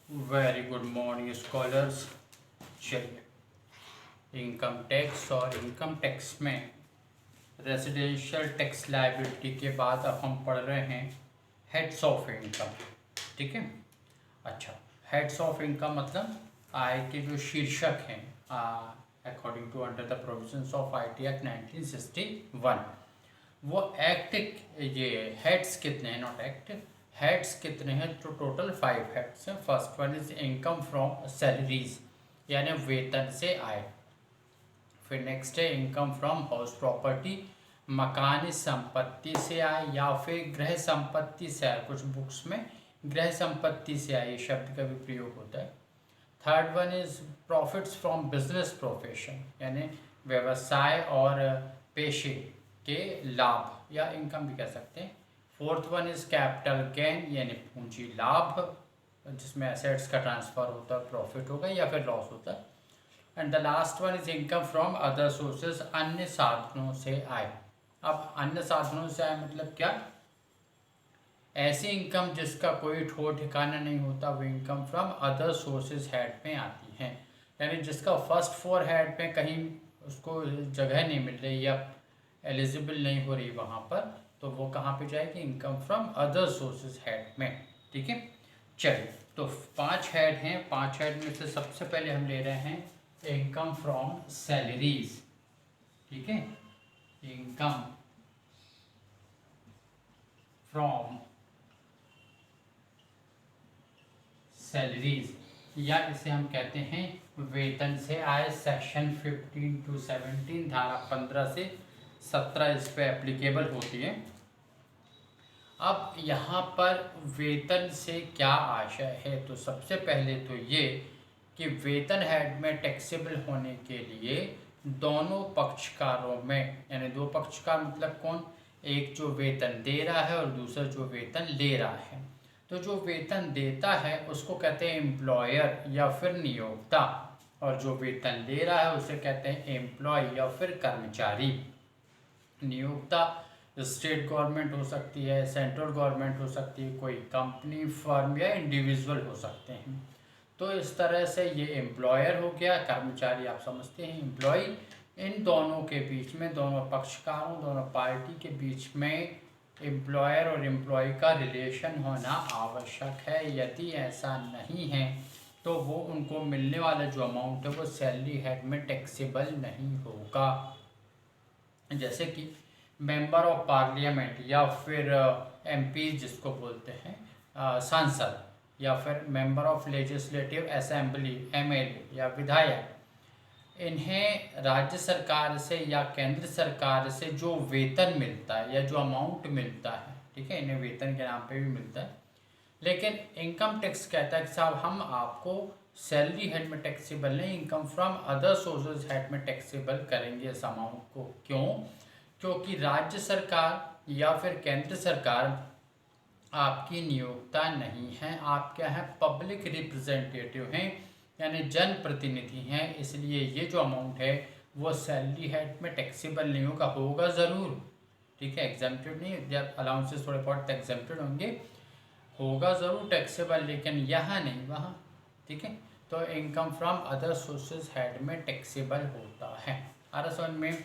Very good morning scholars. चलिए, income tax और income tax में रेजिडेंशियल टैक्स लायबिलिटी के बाद अब हम पढ़ रहे हैं हेड्स ऑफ इनकम। ठीक है। अच्छा, हेड्स ऑफ इनकम मतलब आय के जो शीर्षक हैं according to under the provisions of IT act 1961। वो एक्ट, ये हेड्स कितने हैं, नॉट एक्ट, हेड्स कितने हैं, तो टोटल 5 हेड्स हैं। First one is income from salaries, यानी वेतन से आय। फिर नेक्स्ट है इनकम फ्रॉम हाउस प्रॉपर्टी, मकान संपत्ति से आय या फिर गृह संपत्ति से आय। कुछ बुक्स में गृह संपत्ति से आय शब्द का भी प्रयोग होता है। Third one is profits from business profession, यानी व्यवसाय और पेशे के लाभ या इनकम भी कह सकते हैं। Fourth one is capital gain, यानी पूंजी लाभ, जिसमें एसेट्स का ट्रांसफर होता है, प्रॉफिट होगा या फिर लॉस होता है। And the last one is income from other sources, अन्य साधनों से आय। अब अन्य साधनों से आय मतलब क्या? ऐसी इनकम जिसका कोई ठोर ठिकाना नहीं होता, वो income from other sources head में आती है। यानी जिसका फर्स्ट 4 हेड में कहीं उसको जगह नहीं मिल रही या एलिजिबल नहीं हो रही वहाँ पर, तो वो कहाँ पे जाएगी? Income from other sources head में। ठीक है। चलिए, तो 5 हेड हैं। 5 हेड में से सबसे पहले हम ले रहे हैं इनकम फ्रॉम सैलरीज। ठीक है, इनकम फ्रॉम सैलरीज, या इसे हम कहते हैं वेतन से आय। सेक्शन 15 to 17, धारा 15 से 17 इस पे एप्लीकेबल होती है। अब यहाँ पर वेतन से क्या आशय है? तो सबसे पहले तो ये कि वेतन हेड में टैक्सेबल होने के लिए दोनों पक्षकारों में, यानी दो पक्षकार मतलब कौन? एक जो वेतन दे रहा है और दूसरा जो वेतन ले रहा है। तो जो वेतन देता है उसको कहते हैं एम्प्लॉयर या फिर नियोक्ता, और जो वेतन ले रहा है उसे कहते हैं एम्प्लॉय या फिर कर्मचारी। नियोक्ता स्टेट गवर्नमेंट हो सकती है, सेंट्रल गवर्नमेंट हो सकती है, कोई कंपनी, फर्म या इंडिविजुअल हो सकते हैं। तो इस तरह से ये एम्प्लॉयर हो गया, कर्मचारी आप समझते हैं एम्प्लॉय। इन दोनों के बीच में, दोनों पक्षकारों, दोनों पार्टी के बीच में एम्प्लॉयर और एम्प्लॉय का रिलेशन होना आवश्यक है। यदि ऐसा नहीं है तो वो उनको मिलने वाला जो अमाउंट है वो सैलरी हेड में टैक्सेबल नहीं होगा। जैसे कि मेंबर ऑफ पार्लियामेंट या फिर एमपी जिसको बोलते हैं, सांसद, या फिर member of legislative assembly MLA या विधायक, इन्हें राज्य सरकार से या केंद्र सरकार से जो वेतन मिलता है या जो अमाउंट मिलता है, ठीक है, इन्हें वेतन के नाम पे भी मिलता है। लेकिन इनकम टैक्स कहता है कि साहब हम आपको सैलरी हेड में टैक्सेबल नहीं, income from other sources head में टैक्सेबल करेंगे इस अमाउंट को। क्यों? क्योंकि राज्य सरकार या फिर केंद्र सरकार आपकी नियोक्ता नहीं है, आप क्या है? पब्लिक रिप्रेजेंटेटिव हैं, यानी जनप्रतिनिधि हैं। इसलिए ये जो अमाउंट है वो सैलरी हेड में टैक्सेबल नहीं होगा, होगा ज़रूर, ठीक है, एग्जेम्प्टेड नहीं, जब अलाउंसेस थोड़े बहुत एग्जेम्प्टेड होंगे, होगा ज़रूर टैक्सेबल, लेकिन यहाँ नहीं, वहाँ। ठीक है। तो income from other sources head में टैक्सेबल होता है। समझ में?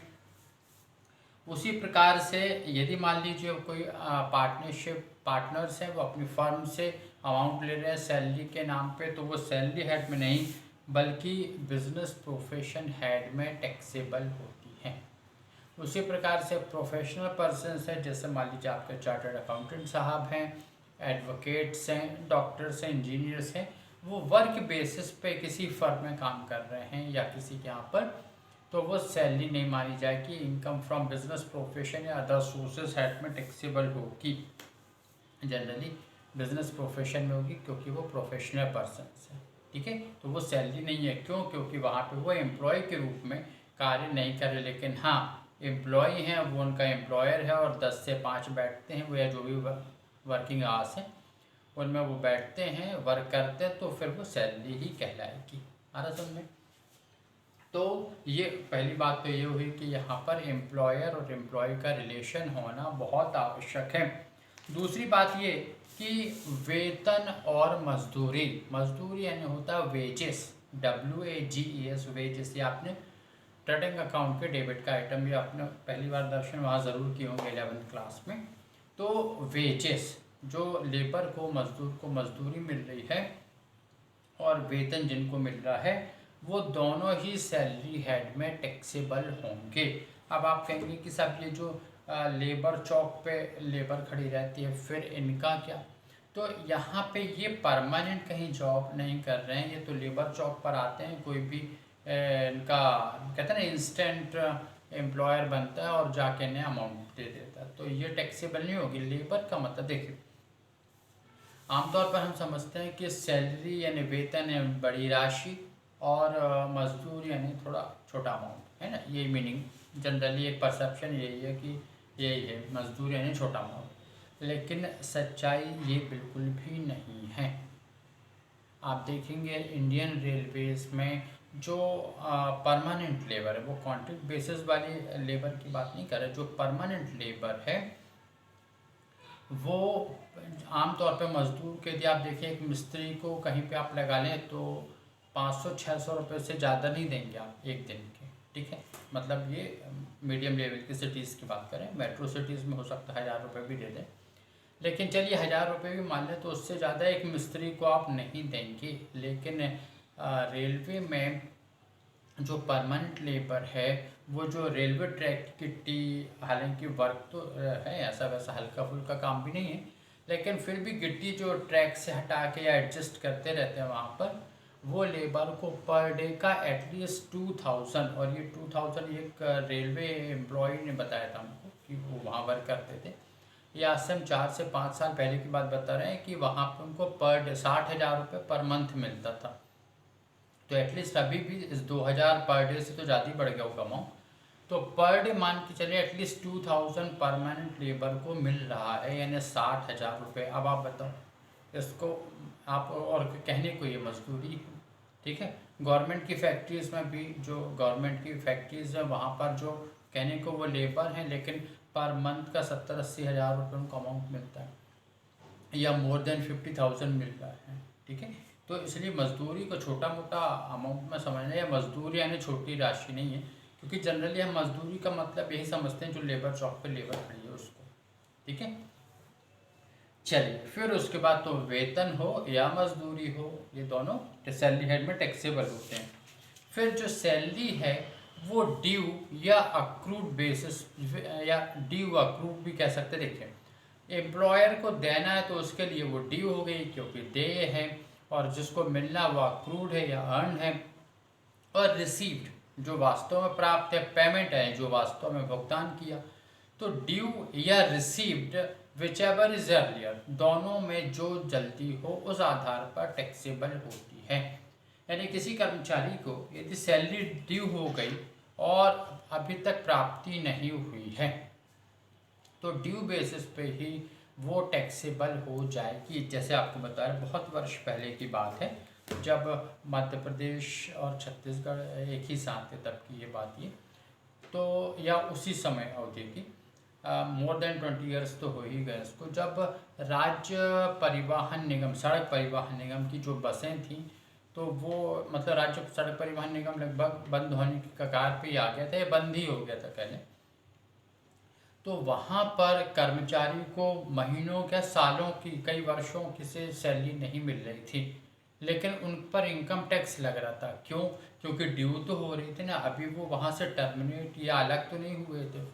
उसी प्रकार से यदि मान लीजिए कोई पार्टनर्स हैं, वो अपनी फर्म से अमाउंट ले रहे हैं सैलरी के नाम पे, तो वो सैलरी हेड में नहीं बल्कि बिजनेस प्रोफेशन हेड में टैक्सेबल होती हैं। उसी प्रकार से प्रोफेशनल पर्सनस हैं, जैसे मान लीजिए आपके चार्टर्ड अकाउंटेंट साहब हैं, एडवोकेट्स हैं, डॉक्टर्स हैं, इंजीनियर्स हैं, वो वर्क बेसिस पे किसी फर्म में काम कर रहे हैं या किसी के यहाँ पर, तो वो सैलरी नहीं मानी जाएगी। इनकम फ्रॉम बिजनेस प्रोफेशन या अदर सोर्सेज हेड में टैक्सेबल होगी। जनरली बिजनेस प्रोफेशन में होगी क्योंकि वो प्रोफेशनल पर्सन है। ठीक है, तो वो सैलरी नहीं है। क्यों? क्योंकि वहाँ पे वो एम्प्लॉय के रूप में कार्य नहीं कर रहे, लेकिन हाँ एम्प्लॉय हैं, वो उनका एम्प्लॉयर है और 10 से 5 बैठते हैं वो, या जो भी वर्किंग आवर्स हैं उनमें वो बैठते हैं, वर्क करते हैं, तो फिर वो सैलरी ही कहलाएगी। आ रहा समझ में? तो ये पहली बात तो ये हुई कि यहाँ पर एम्प्लॉयर और एम्प्लॉय का रिलेशन होना बहुत आवश्यक है। दूसरी बात ये कि वेतन और मजदूरी, मजदूरी यानी होता है वेजेस, WAGES वेजेस। ये आपने ट्रेडिंग अकाउंट के डेबिट का आइटम भी आपने पहली बार दर्शन वहाँ ज़रूर किए होंगे 11th क्लास में। तो वेजेस जो लेबर को, मजदूर को मजदूरी मिल रही है और वेतन जिनको मिल रहा है, वो दोनों ही सैलरी हेड में टैक्सेबल होंगे। अब आप कहेंगे कि साहब ये जो लेबर चौक पे लेबर खड़ी रहती है, फिर इनका क्या? तो यहाँ पे ये परमानेंट कहीं जॉब नहीं कर रहे हैं, ये तो लेबर चौक पर आते हैं, कोई भी इनका कहते हैं ना इंस्टेंट एम्प्लॉयर बनता है और जाके नया अमाउंट दे देता है, तो ये टैक्सेबल नहीं होगी। लेबर का मतलब देखिए, आमतौर पर हम समझते हैं कि सैलरी यानी वेतन है बड़ी राशि और मजदूर यानी थोड़ा छोटा अमाउंट, है ना, ये मीनिंग जनरली एक परसेप्शन यही है कि यही है, मजदूर यानी छोटा अमाउंट। लेकिन सच्चाई ये बिल्कुल भी नहीं है। आप देखेंगे इंडियन रेलवेज में जो परमानेंट लेबर है, वो कॉन्ट्रैक्ट बेसिस वाली लेबर की बात नहीं कर रहे, जो परमानेंट लेबर है वो आमतौर पे मजदूर के लिए, आप देखिए एक मिस्त्री को कहीं पे आप लगा लें तो 500-600 रुपये से ज़्यादा नहीं देंगे आप एक दिन के, ठीक है। मतलब ये मीडियम लेवल की सिटीज़ की बात करें, मेट्रो सिटीज़ में हो सकता है 1000 रुपये भी दे दें, लेकिन चलिए 1000 रुपये भी मान लें तो उससे ज़्यादा एक मिस्त्री को आप नहीं देंगे। लेकिन रेलवे में जो परमानेंट लेबर है, वो जो रेलवे ट्रैक की गिट्टी, हालांकि वर्क तो है ऐसा वैसा हल्का फुल्का काम भी नहीं है, लेकिन फिर भी गिट्टी जो ट्रैक से हटा के या एडजस्ट करते रहते हैं वहाँ पर, वो लेबर को पर डे का एटलीस्ट 2000, और ये 2000 एक रेलवे एम्प्लॉय ने बताया था हमको कि वो वहाँ वर्क करते थे। ये आज से हम 4 से 5 साल पहले की बात बता रहे हैं कि वहाँ पर उनको पर डे 60,000 रुपये पर मंथ मिलता था। तो एटलीस्ट अभी भी इस 2000 पर डे से तो ज़्यादा ही बढ़ गया होगा अमाउंट। तो पर डे मान के चलिए एटलीस्ट 2000 परमानेंट लेबर को मिल रहा है, यानी 60,000 रुपये। अब आप बताओ इसको, आप और कहने को ये मजदूरी है, ठीक है। गवर्नमेंट की फैक्ट्रीज़ में भी, जो गवर्नमेंट की फैक्ट्रीज़ है वहाँ पर जो कहने को वो लेबर हैं, लेकिन पर मंथ का 70-80 हज़ार रुपये उनको अमाउंट मिलता है या मोर देन 50,000 मिल रहा है, ठीक है। तो इसलिए मजदूरी को छोटा मोटा अमाउंट में समझना, या मजदूरी यानी छोटी राशि नहीं है, क्योंकि जनरली हम मजदूरी का मतलब यही समझते हैं जो लेबर चौक पे लेबर खड़ी है उसको, ठीक है। चलिए फिर उसके बाद तो वेतन हो या मजदूरी हो, ये दोनों सैलरी हेड में टैक्सेबल होते हैं। फिर जो सैलरी है वो ड्यू या अक्रूड बेसिस, या ड्यू अक्रूड भी कह सकते हैं। देखिए एम्प्लॉयर को देना है तो उसके लिए वो ड्यू हो गई क्योंकि देय है, और जिसको मिलना वो अक्रूड है या अर्न है। और रिसीव्ड जो वास्तव में प्राप्त है, पेमेंट है जो वास्तव में भुगतान किया। तो ड्यू या received which ever is earlier, दोनों में जो जल्दी हो उस आधार पर टैक्सेबल होती है। यानी किसी कर्मचारी को यदि सैलरी ड्यू हो गई और अभी तक प्राप्ति नहीं हुई है, तो ड्यू बेसिस पे ही वो टैक्सेबल हो जाएगी। जैसे आपको बता रहे, बहुत वर्ष पहले की बात है, जब मध्य प्रदेश और छत्तीसगढ़ एक ही साथ थे, तब की ये बात ये, तो या उसी समय अवधि की, मोर देन 20 ईयर्स तो हो ही गए इसको, जब राज्य परिवहन निगम, सड़क परिवहन निगम की जो बसें थीं, तो वो मतलब राज्य सड़क परिवहन निगम लगभग बंद होने की कगार पे ही आ गया था, या बंद ही हो गया था पहले। तो वहाँ पर कर्मचारी को महीनों क्या सालों की, कई वर्षों की से सैलरी नहीं मिल रही थी, लेकिन उन पर इनकम टैक्स लग रहा था। क्यों? क्योंकि ड्यू तो हो रही थी ना, अभी वो वहाँ से टर्मिनेट या अलग तो नहीं हुए थे।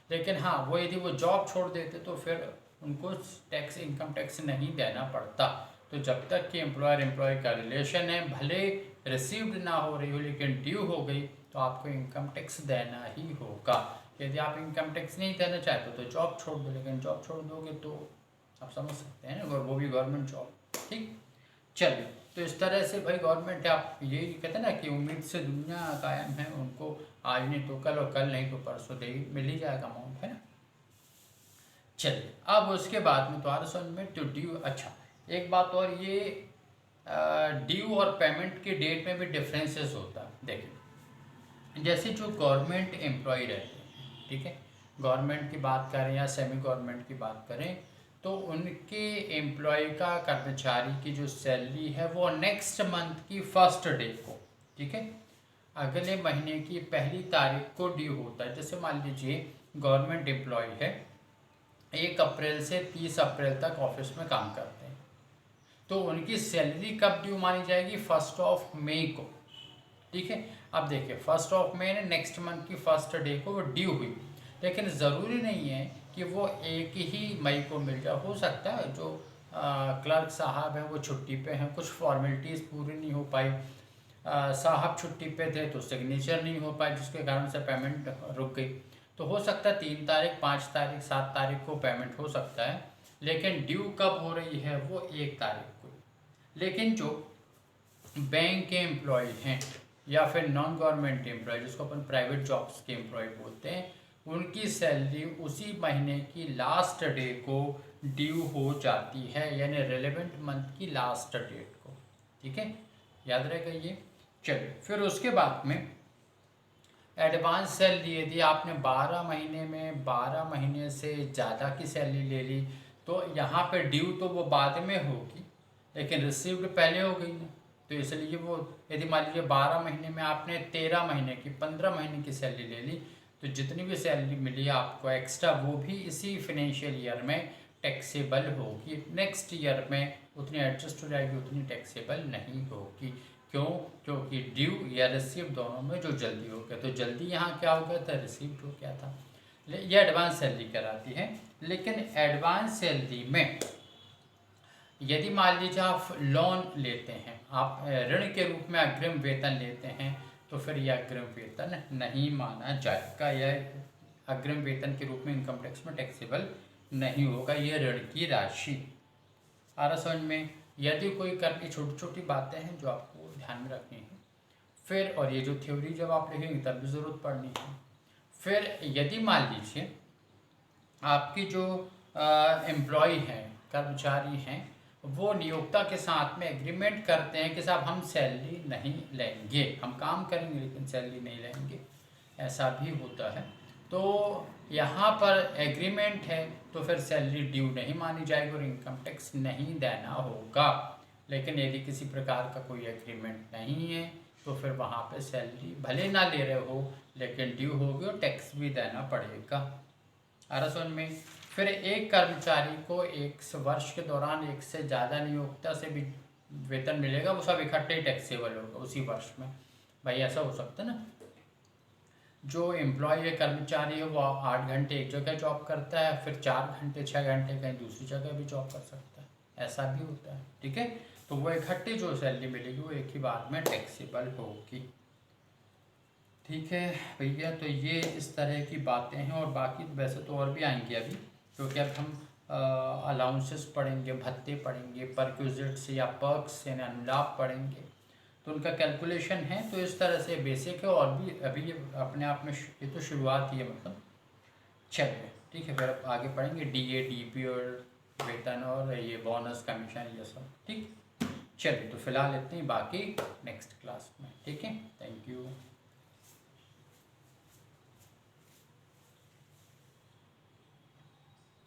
लेकिन हाँ, वो यदि वो जॉब छोड़ देते तो फिर उनको टैक्स, इनकम टैक्स नहीं देना पड़ता। तो जब तक कि एम्प्लॉयर एम्प्लॉय का रिलेशन है, भले रिसीव्ड ना हो रही हो लेकिन ड्यू हो गई, तो आपको इनकम टैक्स देना ही होगा। यदि आप इनकम टैक्स नहीं देना चाहते तो जॉब छोड़ दो, लेकिन जॉब छोड़ दोगे तो आप समझ सकते हैं ना, वो भी गवर्नमेंट जॉब, ठीक। चलिए, तो इस तरह से भाई गवर्नमेंट, आप यही कहते हैं ना कि उम्मीद से दुनिया कायम है, उनको आज नहीं तो कल और कल नहीं तो परसों दे मिल ही जाएगा अमाउंट, है ना। चलिए, अब उसके बाद में तो आ रहा समझ में, तो ड्यू। अच्छा, एक बात और, ये ड्यू और पेमेंट की डेट में भी डिफरेंसेस होता है। देखिए जैसे जो गवर्नमेंट एम्प्लॉय रहते हैं, ठीक है, गवर्नमेंट की बात करें या सेमी गवर्नमेंट की बात करें, तो उनके एम्प्लॉय का, कर्मचारी की जो सैलरी है वो नेक्स्ट मंथ की फर्स्ट डे को, ठीक है, अगले महीने की पहली तारीख को ड्यू होता है। जैसे मान लीजिए गवर्नमेंट एम्प्लॉय है, 1 अप्रैल से 30 अप्रैल तक ऑफिस में काम करते हैं, तो उनकी सैलरी कब ड्यू मानी जाएगी? 1 मई को, ठीक है। अब देखिए 1 मई ने नेक्स्ट मंथ की फर्स्ट डे को वो ड्यू हुई, लेकिन ज़रूरी नहीं है कि वो 1 ही मई को मिल जाए। हो सकता है जो क्लर्क साहब हैं वो छुट्टी पे हैं, कुछ फॉर्मेलिटीज़ पूरी नहीं हो पाई, साहब छुट्टी पे थे तो सिग्नेचर नहीं हो पाए, जिसके कारण से पेमेंट रुक गई। तो हो सकता है 3 तारीख, 5 तारीख, 7 तारीख को पेमेंट हो सकता है, लेकिन ड्यू कब हो रही है? वो 1 तारीख को। लेकिन जो बैंक के एम्प्लॉय हैं या फिर नॉन गवर्नमेंट एम्प्लॉय, जिसको अपन प्राइवेट जॉब्स के एम्प्लॉय बोलते हैं, उनकी सैलरी उसी महीने की लास्ट डे को ड्यू हो जाती है, यानी रिलेवेंट मंथ की लास्ट डेट को, ठीक है, याद रहेगा ये। चलिए फिर उसके बाद में एडवांस सैलरी, यदि आपने 12 महीने में 12 महीने से ज़्यादा की सैलरी ले ली तो यहाँ पे ड्यू तो वो बाद में होगी, लेकिन रिसीव्ड पहले हो गई ना, तो इसलिए वो, यदि मान लीजिए 12 महीने में आपने 13 महीने की, 15 महीने की सैलरी ले ली, तो जितनी भी सैलरी मिली आपको एक्स्ट्रा, वो भी इसी फिनेंशियल ईयर में टैक्सेबल होगी। नेक्स्ट ईयर में उतनी एडजस्ट हो जाएगी, उतनी टैक्सेबल नहीं होगी। क्यों? क्योंकि ड्यू या रिसीव दोनों में जो जल्दी हो गया, तो जल्दी यहाँ क्या हो गया था? रिसीव्ड हो गया था। ये एडवांस सैलरी कराती है। लेकिन एडवांस सैलरी में यदि मान लीजिए आप लोन लेते हैं, आप ऋण के रूप में अग्रिम वेतन लेते हैं, तो फिर यह अग्रिम वेतन नहीं माना जाएगा। यह अग्रिम वेतन के रूप में इनकम टैक्स में टैक्सेबल नहीं होगा, यह ऋण की राशि। आ रहा समझ में? यदि कोई करनी, छोटी छोटी बातें हैं जो आपको ध्यान में रखनी है। फिर और ये जो थ्योरी जब आप लिखेंगे तब भी ज़रूरत पड़नी है। फिर यदि मान लीजिए आपकी जो एम्प्लॉय हैं, कर्मचारी हैं, वो नियोक्ता के साथ में एग्रीमेंट करते हैं कि साहब हम सैलरी नहीं लेंगे, हम काम करेंगे लेकिन सैलरी नहीं लेंगे, ऐसा भी होता है। तो यहाँ पर एग्रीमेंट है तो फिर सैलरी ड्यू नहीं मानी जाएगी और इनकम टैक्स नहीं देना होगा। लेकिन यदि किसी प्रकार का कोई एग्रीमेंट नहीं है तो फिर वहाँ पे सैलरी भले ना ले रहे हो लेकिन ड्यू होगी और टैक्स भी देना पड़ेगा। समझ में? फिर एक कर्मचारी को 1 वर्ष के दौरान 1 से ज़्यादा नियोक्ता से भी वेतन मिलेगा, वो सब इकट्ठे ही टैक्सेबल होगा उसी वर्ष में। भाई ऐसा हो सकता है ना, जो एम्प्लॉय है, कर्मचारी है, वो 8 घंटे एक जगह जॉब करता है, फिर 4 घंटे 6 घंटे कहीं दूसरी जगह भी जॉब कर सकता है, ऐसा भी होता है, ठीक है। तो वो इकट्ठी जो सैलरी मिलेगी वो एक ही बार में टैक्सेबल होगी, ठीक है भैया। तो ये इस तरह की बातें हैं, और बाकी वैसे तो और भी आएंगे अभी, क्योंकि अब हम अलाउंसेस पढ़ेंगे, भत्ते पढ़ेंगे, परक्विजिट्स या पर्क्स यानी अनुलाभ पढ़ेंगे, तो उनका कैलकुलेशन है। तो इस तरह से बेसिक है, और भी अभी ये अपने आप में ये तो शुरुआत ही है, मतलब चलिए ठीक है। फिर अब आगे पढ़ेंगे DA DP और वेतन और ये बोनस कमीशन ये सब, ठीक। चलिए तो फिलहाल इतनी, बाकी नेक्स्ट क्लास में, ठीक है। Thank you.